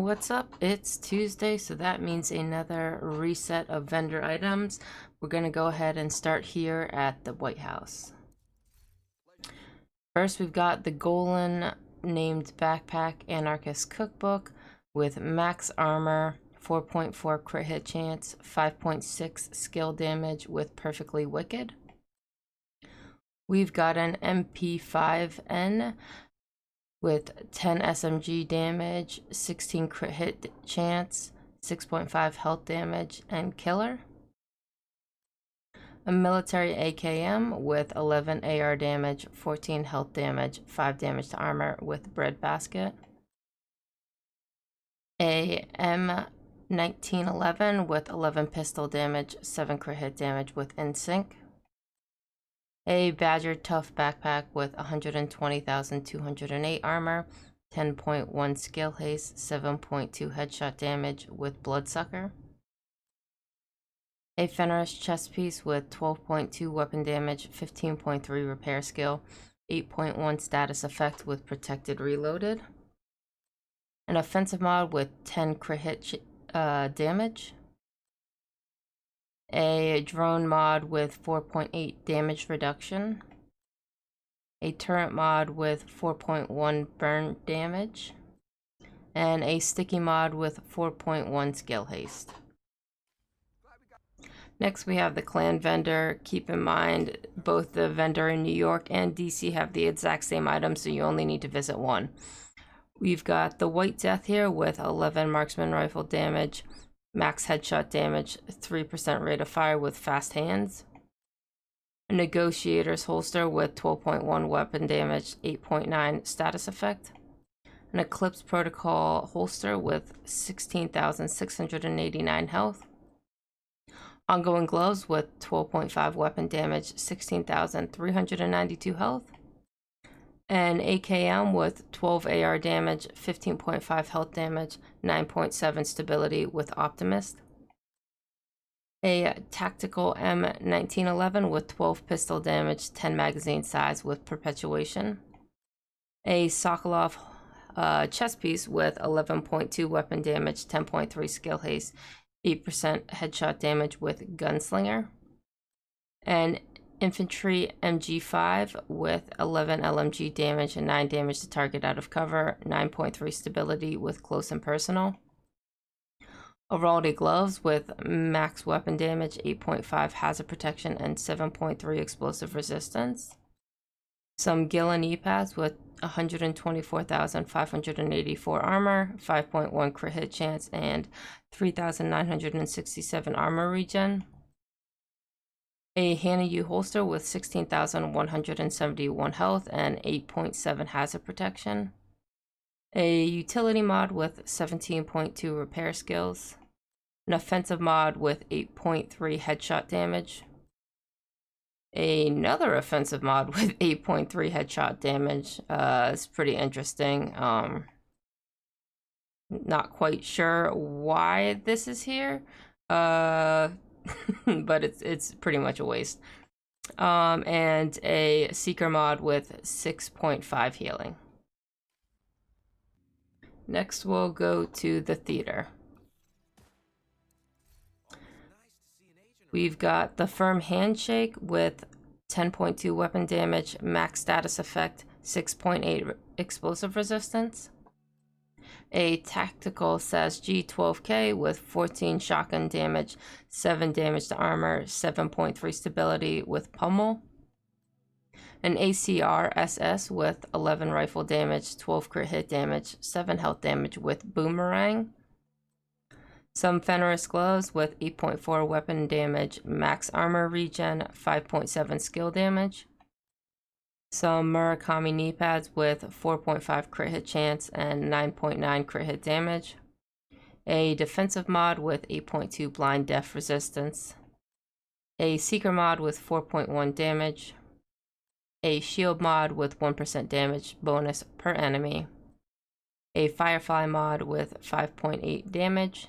What's up? It's Tuesday, so that means another reset of vendor items. We're going to go ahead and start here at the White House. First, we've got the Golan named backpack Anarchist cookbook with max armor, 4.4 crit hit chance, 5.6 skill damage with perfectly wicked. We've got an MP5N with 10 SMG damage, 16 crit hit chance, 6.5 health damage, and killer. A military AKM with 11 AR damage, 14 health damage, 5 damage to armor with breadbasket. A M1911 with 11 pistol damage, 7 crit hit damage with InSync. A Badger Tough backpack with 120,208 armor, 10.1 skill haste, 7.2 headshot damage with Bloodsucker. A Fenris chest piece with 12.2 weapon damage, 15.3 repair skill, 8.1 status effect with protected reloaded. An offensive mod with 10 crit hit damage. A drone mod with 4.8 damage reduction. A turret mod with 4.1 burn damage. And a sticky mod with 4.1 skill haste. Next we have the clan vendor. Keep in mind both the vendor in New York and DC have the exact same item, so you only need to visit one. We've got the White Death here with 11 marksman rifle damage, max headshot damage, 3% rate of fire with fast hands. A Negotiator's holster with 12.1 weapon damage, 8.9 status effect. An Eclipse Protocol holster with 16,689 health. Ongoing gloves with 12.5 weapon damage, 16,392 health. An AKM with 12 AR damage, 15.5 health damage, 9.7 stability with Optimist. A Tactical M1911 with 12 pistol damage, 10 magazine size with Perpetuation. A Sokolov chest piece with 11.2 weapon damage, 10.3 skill haste, 8% headshot damage with Gunslinger. An Infantry MG5 with 11 LMG damage and 9 damage to target out of cover, 9.3 stability with close and personal. Aurality gloves with max weapon damage, 8.5 hazard protection, and 7.3 explosive resistance. Some Gillen E-pads with 124,584 armor, 5.1 crit hit chance, and 3,967 armor regen. A Hannah U holster with 16,171 health and 8.7 hazard protection. A utility mod with 17.2 repair skills. An offensive mod with 8.3 headshot damage. Another offensive mod with 8.3 headshot damage. It's pretty interesting. Not quite sure why this is here. But it's pretty much a waste. And a Seeker mod with 6.5 healing. Next we'll go to the theater. We've got the Firm Handshake with 10.2 weapon damage, max status effect, 6.8 explosive resistance. A Tactical SASG 12K with 14 shotgun damage, 7 damage to armor, 7.3 stability with Pummel. An ACR SS with 11 rifle damage, 12 crit hit damage, 7 health damage with Boomerang. Some Fenris gloves with 8.4 weapon damage, max armor regen, 5.7 skill damage. Some Murakami knee pads with 4.5 crit hit chance and 9.9 crit hit damage. A defensive mod with 8.2 blind death resistance. A Seeker mod with 4.1 damage. A shield mod with 1% damage bonus per enemy. A Firefly mod with 5.8 damage.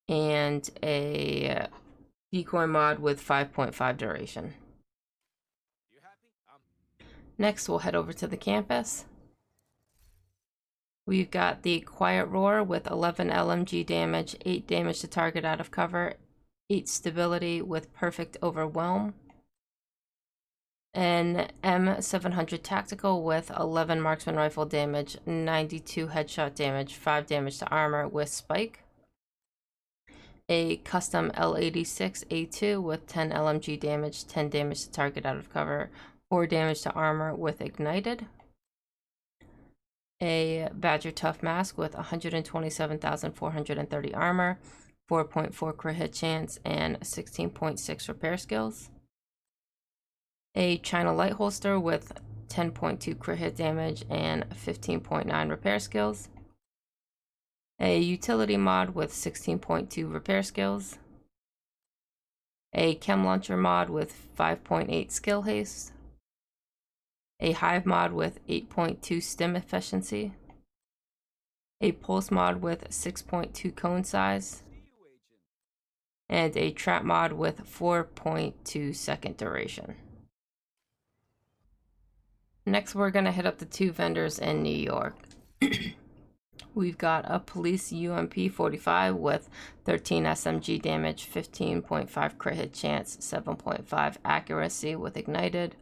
And a decoy mod with 5.5 duration. Next, we'll head over to the campus. We've got the Quiet Roar with 11 LMG damage, 8 damage to target out of cover, 8 stability with perfect overwhelm. An M700 Tactical with 11 marksman rifle damage, 92 headshot damage, 5 damage to armor with spike. A custom L86A2 with 10 LMG damage, 10 damage to target out of cover, 4 damage to armor with ignited. A Badger Tough Mask with 127,430 armor, 4.4 crit hit chance, and 16.6 repair skills. A China Light Holster with 10.2 crit hit damage and 15.9 repair skills. A Utility Mod with 16.2 repair skills. A Chem Launcher Mod with 5.8 skill haste. A Hive Mod with 8.2 stim efficiency. A Pulse Mod with 6.2 cone size. And a Trap Mod with 4.2 second duration. Next, we're going to hit up the 2 vendors in New York. We've got a Police UMP 45 with 13 SMG damage, 15.5 crit hit chance, 7.5 accuracy with ignited.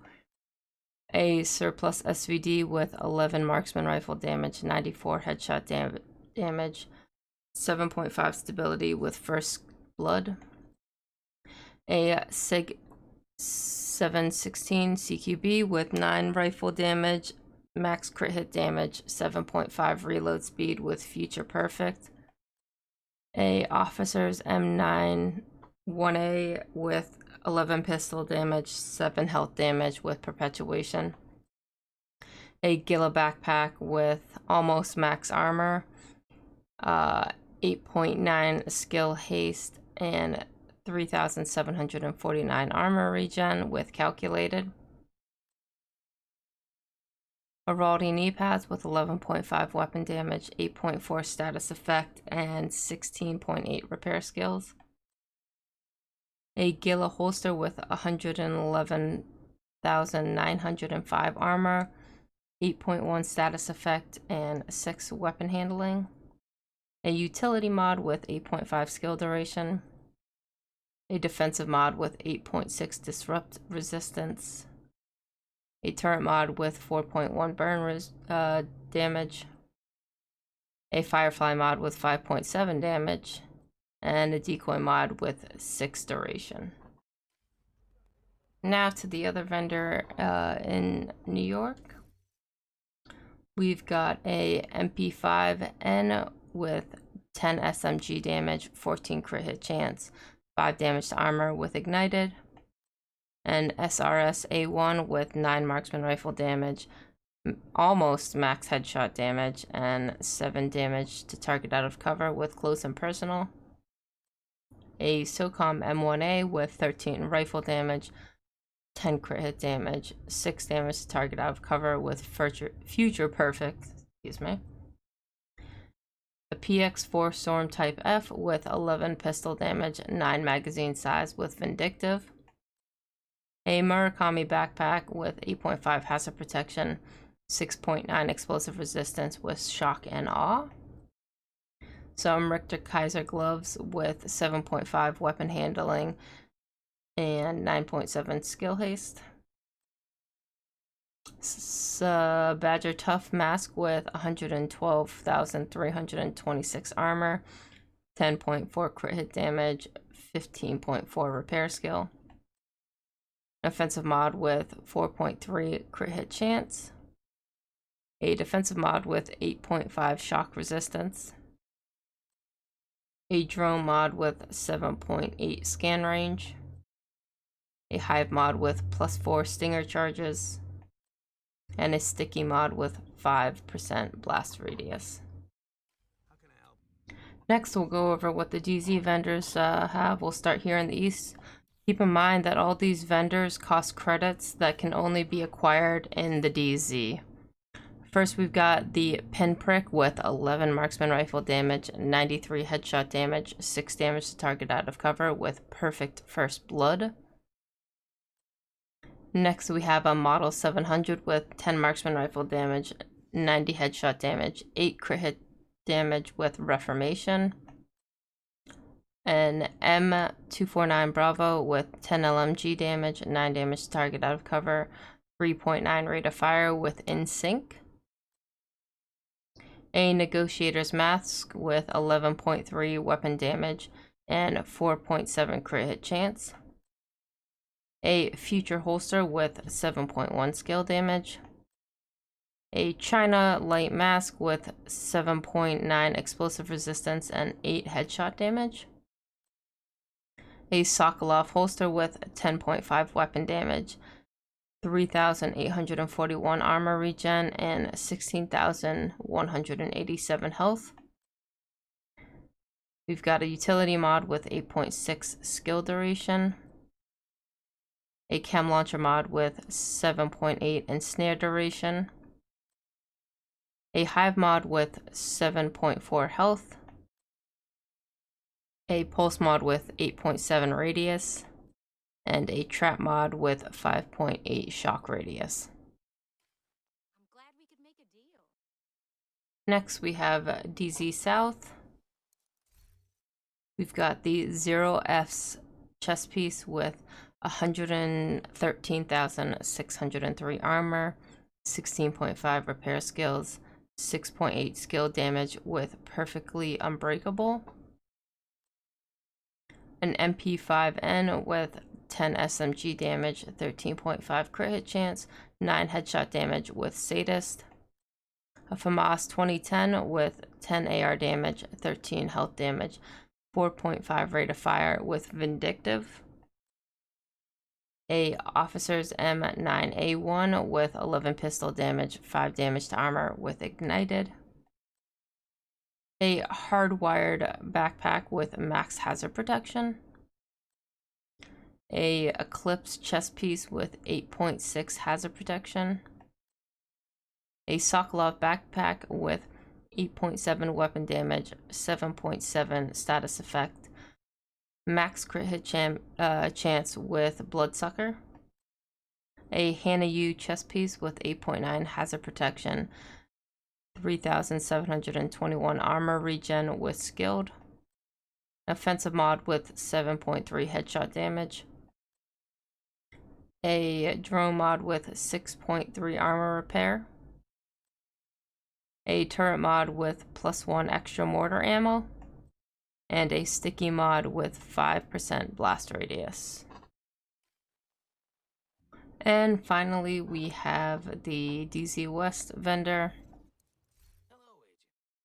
A Surplus SVD with 11 marksman rifle damage, 94 headshot damage, 7.5 stability with first blood. A SIG 716 CQB with 9 rifle damage, max crit hit damage, 7.5 reload speed with future perfect. A Officer's M9 1A with 11 pistol damage, 7 health damage with perpetuation. A Gila backpack with almost max armor, 8.9 skill haste, and 3,749 armor regen with calculated. A Raldi knee pads with 11.5 weapon damage, 8.4 status effect, and 16.8 repair skills. A Gila holster with 111,905 armor, 8.1 status effect, and 6 weapon handling. A utility mod with 8.5 skill duration. A defensive mod with 8.6 disrupt resistance. A turret mod with 4.1 burn damage. A Firefly mod with 5.7 damage. And a decoy mod with 6 duration. Now to the other vendor in New York. We've got a MP5N with 10 SMG damage, 14 crit hit chance, 5 damage to armor with ignited. An SRS A1 with 9 marksman rifle damage, almost max headshot damage, and 7 damage to target out of cover with close and personal. A SOCOM M1A with 13 rifle damage, 10 crit hit damage, 6 damage to target out of cover with future perfect, excuse me. A PX4 Storm Type F with 11 pistol damage, 9 magazine size with vindictive. A Murakami backpack with 8.5 hazard protection, 6.9 explosive resistance with shock and awe. Some Richter Kaiser gloves with 7.5 weapon handling and 9.7 skill haste. Badger Tough Mask with 112,326 armor, 10.4 crit hit damage, 15.4 repair skill. Offensive mod with 4.3 crit hit chance. A defensive mod with 8.5 shock resistance. A drone mod with 7.8 scan range. A hive mod with +4 stinger charges. And a sticky mod with 5% blast radius. Next, we'll go over what the DZ vendors have. We'll start here in the east. Keep in mind that all these vendors cost credits that can only be acquired in the DZ. First, we've got the Pinprick with 11 marksman rifle damage, 93 headshot damage, 6 damage to target out of cover with perfect first blood. Next, we have a Model 700 with 10 marksman rifle damage, 90 headshot damage, 8 crit hit damage with Reformation. An M249 Bravo with 10 LMG damage, 9 damage to target out of cover, 3.9 rate of fire with In Sync. A Negotiator's Mask with 11.3 weapon damage and 4.7 crit hit chance. A Future Holster with 7.1 skill damage. A China Light Mask with 7.9 explosive resistance and 8 headshot damage. A Sokolov Holster with 10.5 weapon damage, 3,841 armor regen, and 16,187 health. We've got a Utility Mod with 8.6 skill duration. A Chem Launcher Mod with 7.8 ensnare duration. A Hive Mod with 7.4 health. A Pulse Mod with 8.7 radius. And a Trap Mod with 5.8 shock radius. I'm glad we could make a deal. Next we have DZ South. We've got the 0F's chest piece with 113,603 armor, 16.5 repair skills, 6.8 skill damage with Perfectly Unbreakable. An MP5N with 10 SMG damage, 13.5 crit hit chance, 9 headshot damage with Sadist. A FAMAS 2010 with 10 AR damage, 13 health damage, 4.5 rate of fire with Vindictive. A Officer's M9A1 with 11 pistol damage, 5 damage to armor with Ignited. A Hardwired Backpack with max hazard protection. A Eclipse chest piece with 8.6 hazard protection. A Sokolov Backpack with 8.7 weapon damage, 7.7 status effect, max crit hit chance with Bloodsucker. A Hannah U chest piece with 8.9 hazard protection, 3,721 armor regen with Skilled. Offensive Mod with 7.3 headshot damage. A Drone Mod with 6.3 armor repair. A Turret Mod with +1 extra mortar ammo. And a Sticky Mod with 5% blast radius. And finally, we have the DZ West vendor.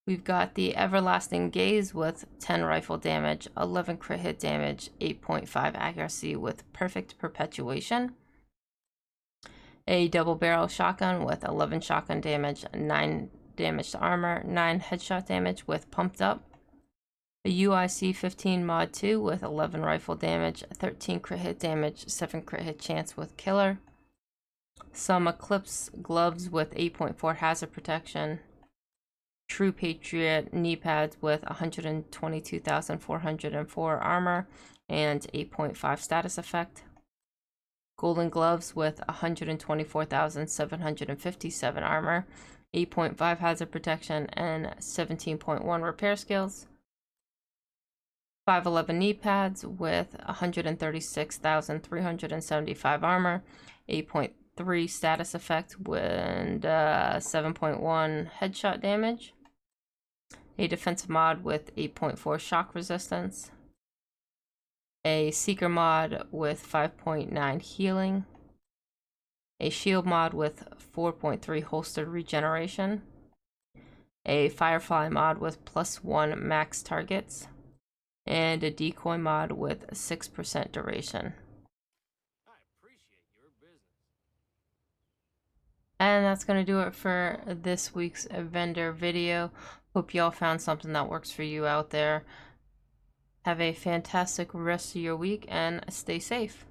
We've got the Everlasting Gaze with 10 rifle damage, 11 crit hit damage, 8.5 accuracy with perfect perpetuation. A Double Barrel Shotgun with 11 shotgun damage, 9 damage to armor, 9 headshot damage with Pumped Up. A UIC 15 Mod 2 with 11 rifle damage, 13 crit hit damage, 7 crit hit chance with Killer. Some Eclipse Gloves with 8.4 hazard protection. True Patriot knee pads with 122,404 armor and 8.5 status effect. Golden Gloves with 124,757 armor, 8.5 hazard protection, and 17.1 repair skills. 511 knee pads with 136,375 armor, 8.3 status effect, and 7.1 headshot damage. A Defensive Mod with 8.4 shock resistance. A Seeker Mod with 5.9 healing. A Shield Mod with 4.3 holstered regeneration. A Firefly Mod with +1 max targets. And a Decoy Mod with 6% duration. I appreciate your business. And that's going to do it for this week's vendor video. Hope y'all found something that works for you out there. Have a fantastic rest of your week and stay safe.